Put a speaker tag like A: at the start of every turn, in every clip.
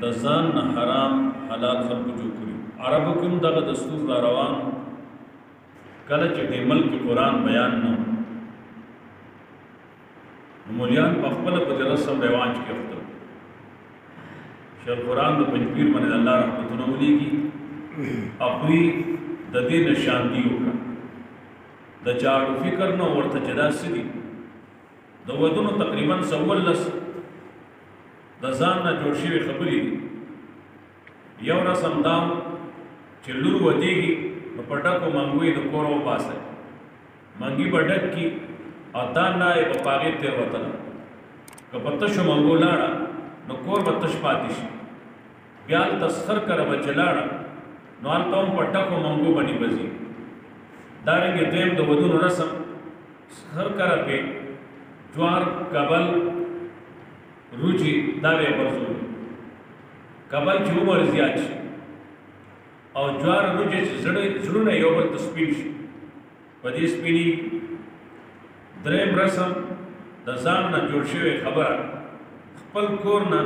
A: د ځان نه حرام حلال خلکو جوړ کړي. عربو کې هم دغه دستور را روان کله چې د ملک قرآن بیان نه مولیان په خپله په دې رسم رواج کې اخته شیخ قرآن د پنځپیر باندې الله رحمتونه ولیږي هغوی د دې نه شانتي وکړه د چاړو فکر نه ورته چې دا څه دي د ودونو تقریبا 14 د ځان نه جوړ شوي خبرې دي. یو رسم دا چې لور ودېږي نو په ډکو منګو یې د کوره وباسئ منګي به ډک کي او دا نایې به په هغې تېروتله که په تشو منګو لاړه نو کور به تش پاتې شي. بیا هلته سخر کره به چې لاړه نو هلته هم په ډکو منګو باندې به ځي. دارنګې دویم د ودونو رسم سخر کره پې جوار کبل روجي دا به یې غورځولي کبل چې عمر زیات شي او جوار روجي چې زړونه یو بل ته سپین شي په دې سپیني. دریم رسم د ځان نه جوړ شوې خبره خپل کور نه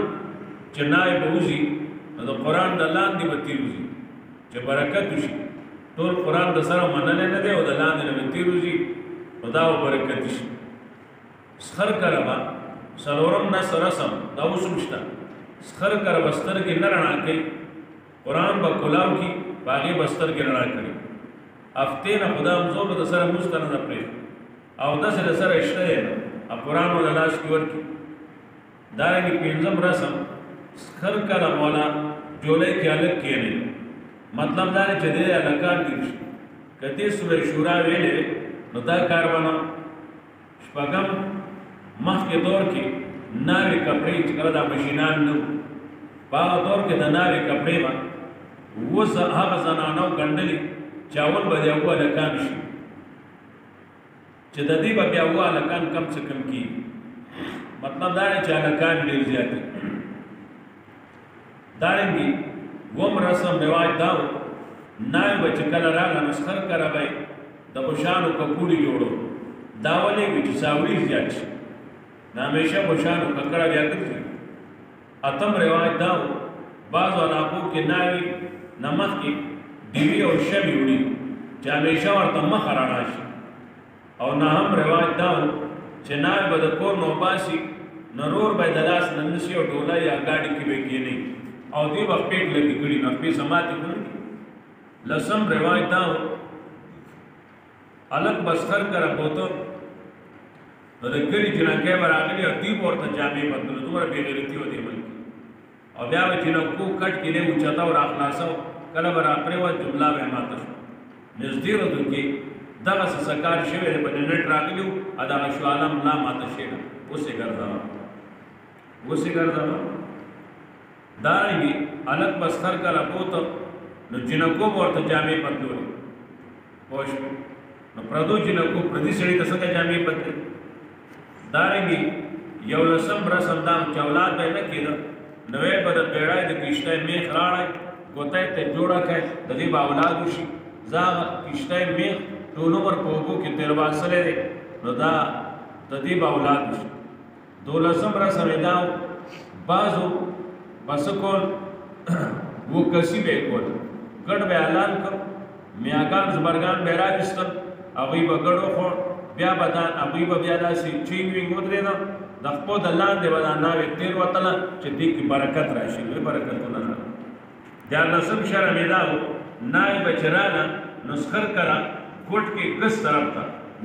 A: چې نای به وځي نو د قرآن د لاندې به تېر وځي چې برکت وشي. ټول قرآن د سره منلی نه دی او د لاندې نه به تېر وځي نو دا به برکت شي. سخر کره به څلورم نس رسم دا اوس هم شته سخر کره به سترګې نه رڼا کوي قرآن به کلاو کي په هغې به سترګې رڼا کړي. هفتې نه خو دا همزور به د سره مونځ ته نه ده پرېږدي او داسې د سره شته دی نه قرآن به د لاس کې ورکړي. دارنګې پنځم رسم سخر کله مولا جولۍ کې هلک کښېنوي مطلب دا دی چې دی هلکان ډېر شي که دې سورې شورا ویلې نو دا کار به نه. شپږم مخکې دور کې ناوې کپړې چې کله دا مشینان نه وو په هغه دور کې د ناوې کپړې به اوس هغه زنانو ګنډلې چې اول به د هغو هلکان شي چې د دې به بیا هغو هلکان کم څه کم کېږي. مطلب دا دی چې هلکان ډېر زیات دي. دارنګې اووم رسم رواج دا و ناوې به چې کله راغله نو سخر کره به د بوشانو کپوړي جوړو دا ولې وي چې ساوري زیات شي نه همیشه بوشانو ککړه بیا ګرځي. اتم رواج دا و بعضو علاقو کې ناوې نه مخکې ډیوي او شمې وړي چې همیشه ورته مخه رڼا شي. او نهم رواج دا و چې ناوې به د کور نه وباسي نو رور به یې د لاس نه نیسي او ډوله یا ګاډي کې به یې کښېنوي او دې به پېټ لګي کړي نو خپې سماتې کړي. لسم رواج دا و هلک به سخر کره بوته نو د کلي جنکۍ به راغلي او دوی به ورته جامې بدلو دومره بېغیرتي وه دې ملک او بیا به جنکو کټ کې دی اوچته او راخلاصه کله به راپرېوت جمله به یې ماته شوه. نږدې ورځو کې دغسې سکار شوی دی په نېټ راغلي وو او دغه شواله ملا ماته شوې ده اوس یې ګرځوه. دارنګې هلک به سخر کله بوته نو جنکو به ورته جامې بدلولې پوه شوې نو پردو جنکو پردي سړي ته څنګه جامې بدلې. دارنګې یو لسم رسم دا چې اولاد به یې نه کېده نو یې به د بیړۍ د کښتۍ میخ راړی ګوته ته جوړه کړی د دې به اولاد وشي. زه هغه کښتۍ میخ ټول عمر په اوبو کې تېر باسلی دی نو دا د دې به اولاد وشي. دولسم رسم یې دا بعضو به څه کول وکسي به یې کول ګډ به یې اعلان کړ میاګان زبرګان به یې راویستل هغوی به ګډ وخوړ بیا به دا هغوی به بیا داسې چینګ وینګ ودرېده د خپو د لاندې به دا ناوې تېر وتله چې دې کې برکت راشي لوی برکتونه راغله. دیارلسم شرم یې دا و ناوې به چې راغله نو سخر کره کوټ کې کس طرف ته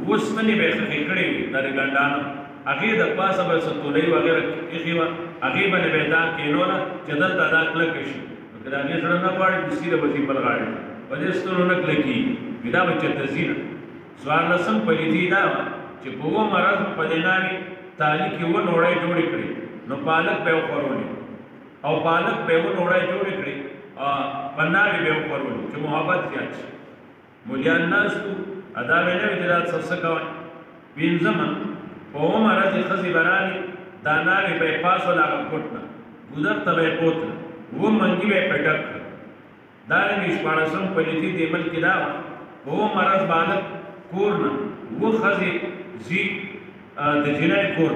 A: وسپنې به یې خښې کړې وي دا د ګنډانو هغې د پاسه به څه تولۍ وغیره ایښې وه هغې باندې به یې دا کښېنوله چې دلته دا کلکه شي نو که د هغې زړه نه غواړي دستي ده به ځي بل غاړې ته په دې ستنو نه کلکېږي وي دا به چېرته ځي نه. څوارلسم پلیتي دا وه چې په اووم ورځ په دې ناوې تالي کې اووه نوړۍ جوړې کړې نو پالک به یې وخورولې او پالک به یې اووه نوړۍ جوړې کړې په ناوې به یې وخورولې چې محبت زیات شي. مولیان ناست وو دا به نه وي چې دا څه کوئ. پنځمه په اوومه ورځ یې ښځې به رالې دا ناوې به یې پاسول هغه کوټ نه ګودر ته به یې بوتله اووه منګي به یې پرې ډک کړل. دارنګې شپاړسم پلیتي دې ملک کې دا وه په اوومه ورځ به هلک کور نه اووه ښځې ځي د جنۍ کور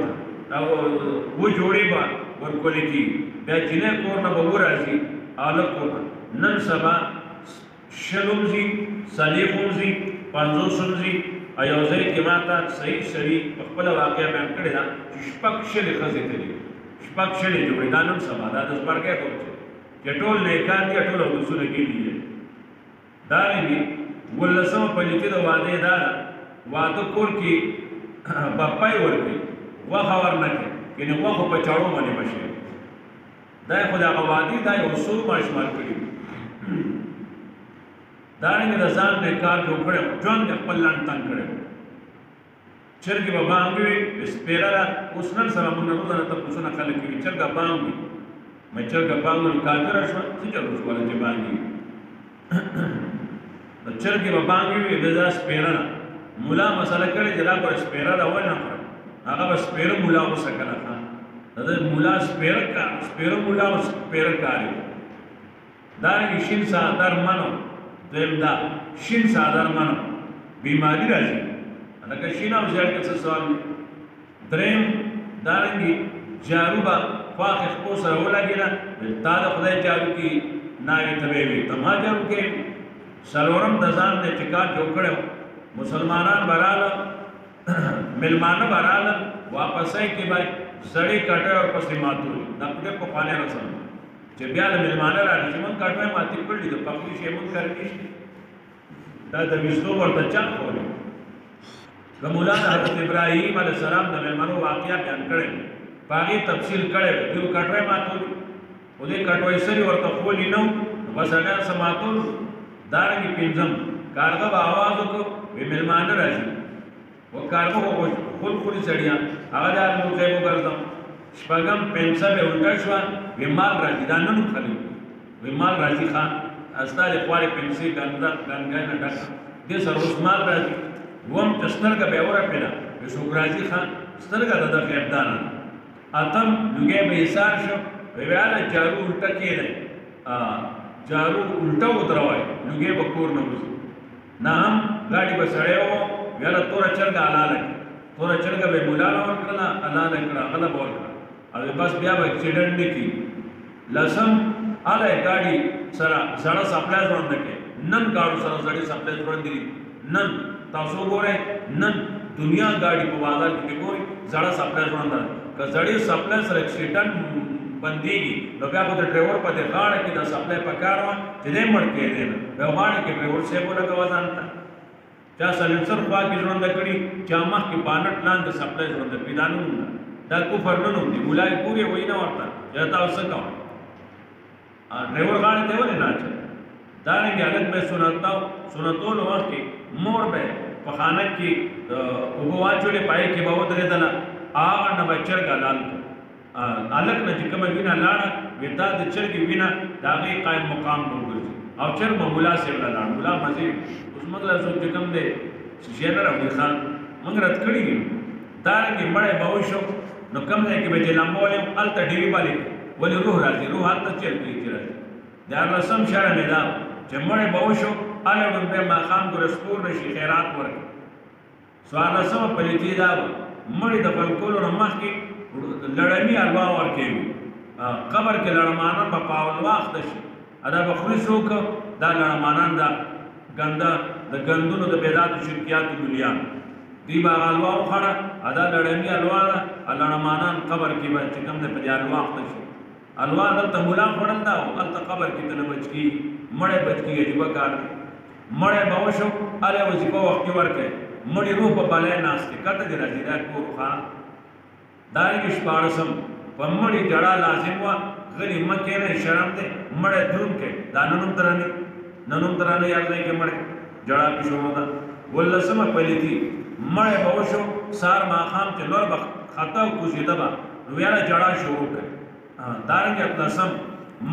A: ته اووه جوړې به ورکولې کېږي بیا جنې کور نه به وراځي هلک کور ته نن سبا شلم ځي څلېښم ځي پنځوسم ځي او یو ځای کې ما ته صحیح سړي په خپله واقعه بیان کړې ده چې شپږ شلې ښځې تللي شپږ شلې جوړې دا نن سبا دا د زبرګۍ دور چې ټول نیکان دي ټول اودسونه کېدي دي دارنګې 18مه پلیتي د وعدې دا ده واده کور کې بپای ورکوي غوښه ورنه کوي یعنې غوښو په چاړو باندې بشي دا یې خو د هغه وعدې دا یو اصول ماشمال کړي دارنګې د ځان نه کار جوړ کړی ژوند یې خپل لنډ تنګ کړی چرګې به بانګ وي سپېره ده اوس نن سره موږ نه روزانه تپوسونه خلک کوي چرګه بانګ وي مې چرګه بانګ وي کافره شوه څه چلو شوله چې بانګ وي د چرګې به بانګ وي د دا سپېره ده ملا مسله کړې چې دا پر سپېره ده ونه خورم هغه به سپېره ملا اوسه که نه د ملا سپېره ملا او سپېره کار وي دارنګې شین سادر منو دویم دا شین سادر منو بیماری راځي لکه شین او زیړ کې څه سوال دی دریم دارنګې جارو به خواښې خپو سره ولګېده تا د خدای جارو کې ناوې ته به وي ته ما جارو کې څلورم د ځان نه چې کار جوړ کړی مسلمانان به راغله مېلمانه به راغله واپسۍ کې به سړی کټوی ورپسې ماتولي دا په ډېر پخوانی رسم چې بیا له مېلمانه راغلي چې موږ کټوی ماتې کړي د پخلي شی موږ کړی نشته دا د ویزدو ورته چا کولی د مولا د حضرت ابراهیم علیه السلام د مېلمنو واقعه بیان کړی په هغې تفصیل کړی دی دوی کټوی ماتولي خو دې کټوی سري ورته خولي نه وو بس هغه څه ماتول دارنګې پنځم کارغه به آواز وکړو وی مېلمانه راځي و کارغه خو خود خوري سړیان هغه د هر موقع وګرځم شپږم پنسه به الټه شوه وی مال راځي دا نن خلک وی مال راځي ښه ستا د خوارې پنسې ګنګۍ نه ډکه دې سره اوس مال راځي اووم چې سترګه به یې ورپېده وی څوک راځي ښه سترګه د ده غیبدانه اتم لوګی به ایسار شو وی هله جارو الټه کېدی جارو الټه ودروئ لوګی به کور نه وځي نهم ګاډي به سړی و ویله توره چرګه حلاله کړي توره چرګه به یې مولاله ورکړله حلاله کړه هغه به ورکړه او بس بیا به اکسیډنټ نه کړي لسم هله یې ګاډي سره زړه سپلای ژوند نه کوي نن ګاډو سره زړې سپلای ژوند دي نن تاسو وګورئ نن دنیا ګاډي په بازار کې ګورئ زړه سپلای ژوند ده که زړې سپلای سره اکسیډنټ بندېږي نو بیا خو د ډرایور په دې غاړه کې دا سپلای پکار وه چې دی مړ کېدی نه بیا غاړه کې ډرایور صاحب ولګوه ځان ته چا سلنسر خوا کې ژرنده کړي چا مخکې بانټ لاندې سپلای ژرنده کړي دا نوم ده دا کفر نه نوم دی ملا یې پورې وایي نه ورته چې تاسو څه کوئ ډرایور غاړې ته ولې نه اچوي دارنګې هلک به یې سنتولو وخت کې مور به یې په خانک کې اوبه واچولې پای کې به ودرېدله هغه نه به چرګ حلال کړ هلک نه چې کومه وینه لاړه وي دا د چرګې وینه د هغې قایم مقام به وګرځي او چرګ به ملا صاحب له لاړ ملا مزې اوس موږ له څوک چې کوم دی شیشې نه راوړي ښه موږ رد کړي دي دارنګې مړی به وشو نو کوم ځای کې به چې لمبولې هلته ډیوي بالې ولې روح راځي روح هلته چل کوي چې راځي دیارلسم شرم یې دا چې مړی به وشو هله ډومبی ماښام ګوره سپور نه شي خیرات ورکړي څوارلسمه پلیتي دا وه مړي د فلکولو نه مخکې لړمي الوا ورکوي قبر کې لړمانان به په اول وخت شي دا به خوري څوک دا لړمانان دا ګنده د ګندونو د بدعتو شرکیاتو ملیان دوی به هغه الوا وخوړه دا لړمي الوا ده لړمانان قبر کې به چې کوم دی په دې الوا اخته شي الوا دلته ملا خوړل ده او هلته قبر کې ته نه بچ کېږي مړی بچ کېږي عجیبه کار دی مړی به وشو هلې وظیفه وختي ورکوي مړي روح په بلای ناست دی کته دې راځي دا کور ښه دارنګې شپاړسم په مړي جړه لازم وه غلي مه کښېنئ شرم دی مړی دروند کوي دا نن هم ترانې یاد ځای کې مړی جړه پې شروع ده ولسمه پلیتي مړی به وشو سهار ماښام چې لور به خطه او کوزېده به نو بیا جړه شروع کوي دارنګې اتلسم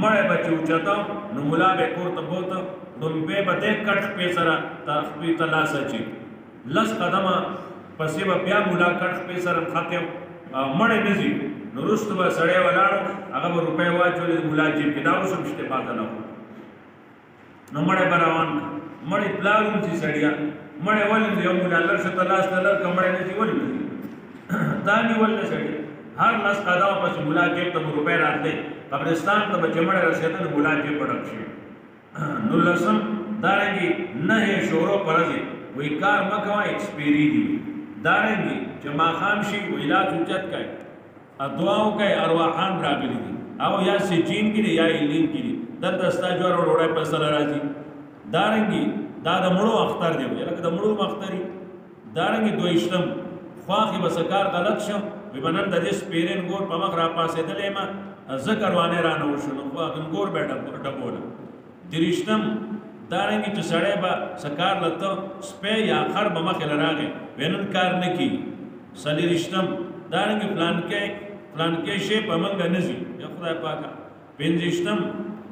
A: مړی به چې اوچته نو ملا به یې کور ته بوته لومبې به دی کټ خپې سره خپې ته لاس اچي لس قدمه پسې به بیا ملا کټ خپې سره نښتې مړی نه ځي نو وروسته به سړی ولاړو هغه به روپۍ واچولې د ملا جیب کې دا اوس هم شته پاته نه وو نو مړی به روان کړه مړی پلار هم ځي سړیا مړی ولې یو ملا لر شه ته لاس ته لر که مړی نه ځي ولې نه ځي دا نیول نه سړی هر لس قدم پس مولا جیب ته روپے راتلې قبرستان ته به چې مړی رسېده نو مولا جیب به ډک شي. 19 دارنګې نهې شورو په ورځې وایي کار مه کوه ایکسپیري دي. دارنګې چې ماښام شي وایي لاس اوچت کړئ دعا وکړئ ارواحان راغلي دي او یا سجین کې دي یا ایلین کې دي دلته ستا جوړ ډوډۍ په سره راځي. دارنګې دا د مړو اختر دی لکه د مړو اختري. دارنګې 22 خواخې به سکار غلط شم وی به نن د دې سپېرین ګور په مخ راپاڅېدلی یم زه کروانې رانه وشو نو ګور به ډبوله. 30 دارنګې چې سړی به سکار لته سپی یا خر به مخې له راغی وی نن کار نه کېږي. 40 دارنګې فلانکې شی په موږ نه ځي یا خدای پاکه. 50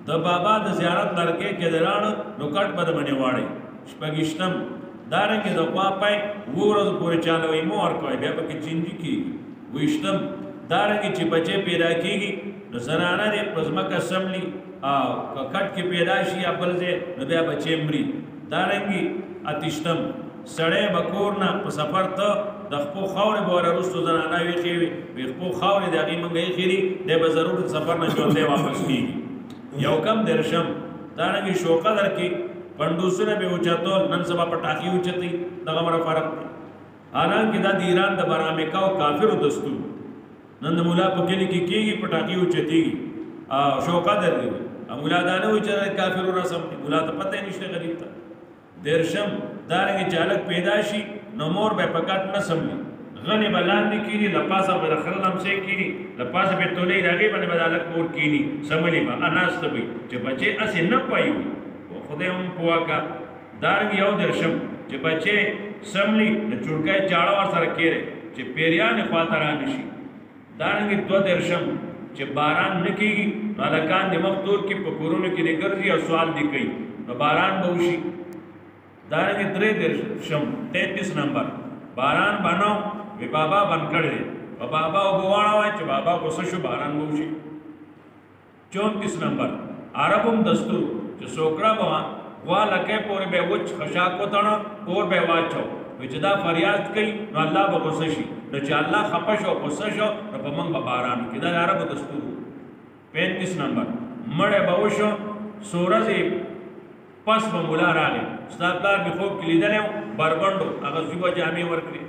A: د بابا د زیارت لرګې کې د راڼه نو کټ به د باندې واړئ. 26 دارنګې د خوا پای 2 ورځو پورې چالوئ مه ورکوئ بیا پکې چینجي کېږي. 20 دارنګې چې بچې پیدا کېږي نو زنانه دې په ځمکه سملي او که کټ کې پیدا شي یا بل ځای نو بیا بچې مري. دارنګې 28 سړی به کور نه په سفر ته د خپو خاورې به ور وروستو زنانه ویښې وي وي خپو خاورې د هغې موږ ایښې دي دی به ضرور سفر نه ژوندی واپس کېږي. 31 دارنګې شوقه درکې پنډوسونه به اوچتول نن سبا پټاخي اوچتوي دغه مره فرق دی. حالانکې دا د ایران د برامکا او کافرو دستور نن د ملا په کلي کې کېږي پټاخي اوچتېږي او شوقه درکې مولا دا نه وایي چې کافرو رسم دی مولا ته پته یې نشته غریب ته. 30 دارنګې چې هلک پیدا شي نو مور به په کټ نه سملي غنې به لاندې کېني له پاسه به د خره لمسې کېني له پاسه به تولۍ د هغې باندې به د هلک مور کېني سملي به ناسته به چې بچې هسې نه پای وي خدای هم پوه کړه. دارنګې 31 چې بچې سملي د چوړکۍ چاړه ورسره کېری چې پیریانې خواته رانه شي. دارنګې 32 چې باران نه کېږي نو هلکان د مخ تور کې په کورونو کې دې ګرځي او سوال دې کوي نو باران به وشي. دارنګې 33 نمبر باران بنو وی بابا بند کړی دی په بابا اوبه واړوئ چې بابا غوسه شو باران به وشي. 34 نمبر عربم دستور چې سوکړه به غوا لکۍ پورې به وچ خشاک وتړه اور به یې واچو وایي چې دا فریاد کوي نو الله به غوسه شي نو چې الله خفه شو غوسه شو نو په موږ به باران وکړي. دا د عربو دستور. 35 نمبر مړی به وشو څو ورځې پس به مولا راغی ستا پلار مې خوب کې لیدلی و بربنډ و هغه زوی به جامې ورکړې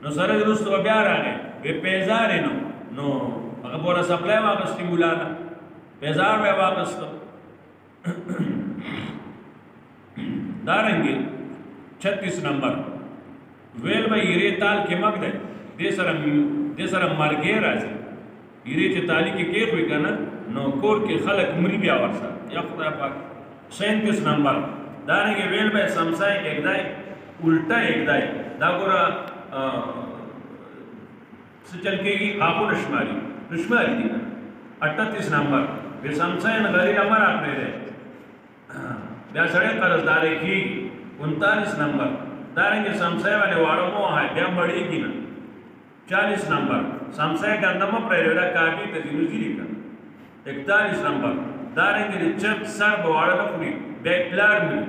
A: نو سره د وروسته به بیا راغی وی پیزار یې نو هغه به ورله سپلی واخېستې مولا نه پیزار به یې واخېسته. دارنګې 36 نمبر ویل به ایرې تال کې مګ دی دې سره مرګې راځي ایرې چې تالي کې کېښوي که نه نو کور کې خلک مري بیا ورسره یا خدای پاک. 37 نمبر دارنګې ویل به سمسای اګدای الټه اګدای دا ګوره څه چل کېږي آخونه شماري دي. 38 نمبر بې سمسای غریب امر راپرېږدی بیا سړی قرضدارۍ کېږي. 39 نمبر دارنګې سمسای باندې واړه مه وهئ بیا مړېږي نه. 40 نمبر سمسای ګنده مه پرېږدئ دا کاږي ته ځي نو ځي که. 41 نمبر دارنګې د چپ سر به واړه نه خوري بیا یې پلار مري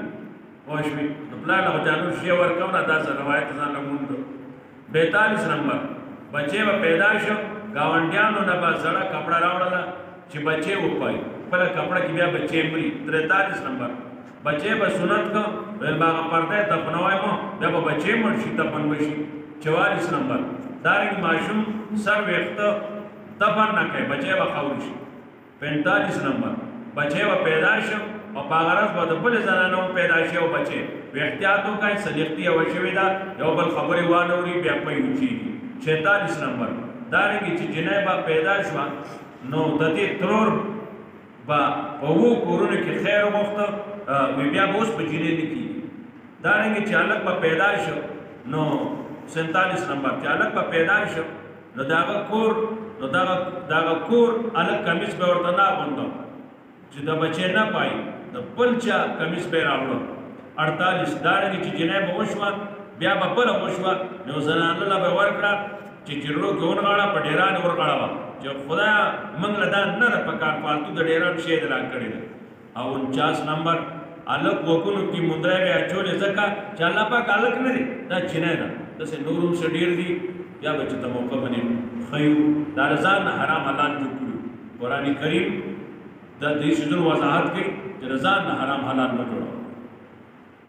A: پوه شوې نو پلار له خو جانور شی ورکوو نه داسې روایت ځان له موندو. 42 نمبر بچې به پیدا شو ګاونډیانو نه به زړه کپړه راوړله چې بچې وپایي خپله کپړه کې بیا بچې مري. 43 نمبر بچې به سنت که ویل به هغه پرده یې دفنوی مه بیا به بچې مړ شي دفن به شي. 44 نمبر دارنګې ماشوم سر ویښته دفن نه کوي بچې به خاورې شي. 45 نمبر بچې به پیدا شو او په هغه ورځ به د بلې زنانه هم پیدا شي او بچې به احتیاط وکړئ صدیقتي یوه شوې ده یو بل خبرې وانه اوري بیا پی وچېږي. 46 نمبر دارنګې چې جنۍ به پیدا شوه نو د دې ترور به په 2 کورونو کې خیر وغوښته وی بیا به اوس په جنۍ نه کېږي. دارنګې چې هلک به پیدا شو نو 47 نمبر چې هلک به پیدا شو نو د هغه کور نو دغه کور هلک کمیس به ورته نه اغوندو چې د بچې نه پای د بل چا کمیس به یې راوړو. 48 دارنګې چې جنۍ به وشوه بیا به بله وشوه نو زنانه له به یې ورکړه چې جرړو کې ونغاړه په ډېران یې ورغاړوه چې خدایه موږ له دا نه ده پکار فالتو د ډېران شی دې راکړې ده. او 49 نمبر هلک وکونو کې مندرۍ به یې اچولې ځکه چې الله پاک هلک نه دی دا چینی ده داسې نور هم څه ډېر دي یا به چې ته موقع باندې ښیو دا د ځان نه حرام حلال جوړ کړو قرآن کریم دا دې شیزونو وضاحت کوي چې د ځان نه حرام حلال مه جوړوه